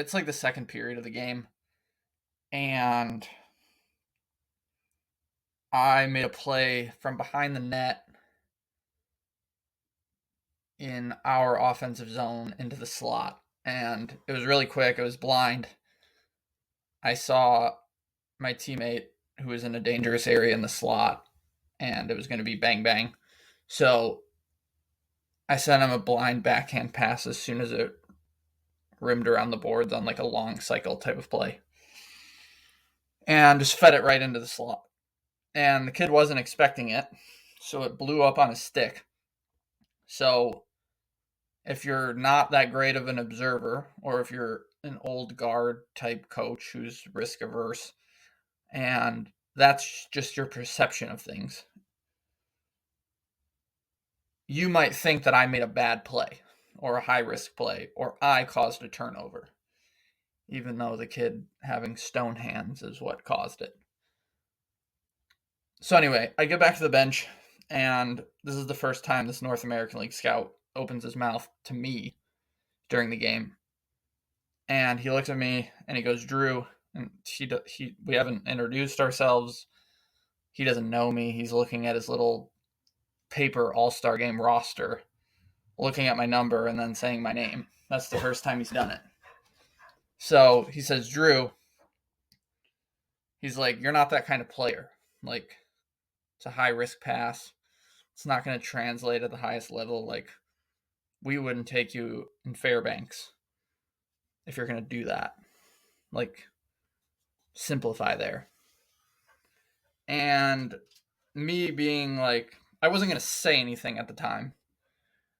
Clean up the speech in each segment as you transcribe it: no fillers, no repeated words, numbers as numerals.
it's like the second period of the game, and I made a play from behind the net in our offensive zone into the slot, and it was really quick. It was blind. I saw my teammate who was in a dangerous area in the slot, and it was going to be bang bang. So I sent him a blind backhand pass as soon as it rimmed around the boards on like a long cycle type of play, and just fed it right into the slot. And the kid wasn't expecting it, so it blew up on his stick. So if you're not that great of an observer, or if you're an old guard type coach who's risk averse, and that's just your perception of things, you might think that I made a bad play or a high risk play or I caused a turnover, even though the kid having stone hands is what caused it. So anyway, I get back to the bench, and this is the first time this North American League scout opens his mouth to me during the game. And he looks at me and he goes, "Drew," and we haven't introduced ourselves. He doesn't know me. He's looking at his little paper All-Star game roster, looking at my number and then saying my name. That's the first time he's done it. So he says, "Drew," he's like, "you're not that kind of player. Like, it's a high risk pass. It's not going to translate at the highest level. Like, we wouldn't take you in Fairbanks if you're going to do that. Like, simplify there." And me being like, I wasn't going to say anything at the time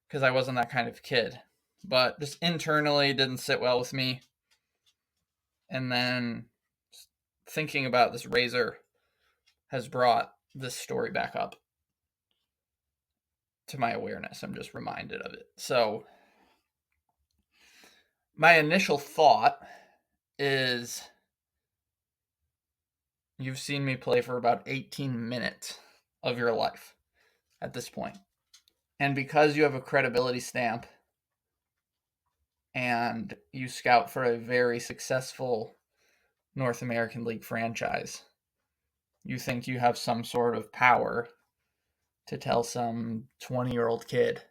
because I wasn't that kind of kid, but just internally didn't sit well with me. And then thinking about this razor has brought this story back up to my awareness. I'm just reminded of it. So my initial thought is, you've seen me play for about 18 minutes of your life at this point. And because you have a credibility stamp and you scout for a very successful North American League franchise, you think you have some sort of power to tell some 20-year-old kid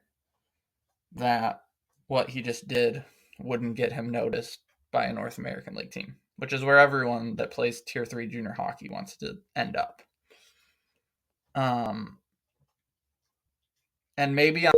that what he just did wouldn't get him noticed by a North American League team, which is where everyone that plays Tier 3 junior hockey wants to end up. And maybe I'm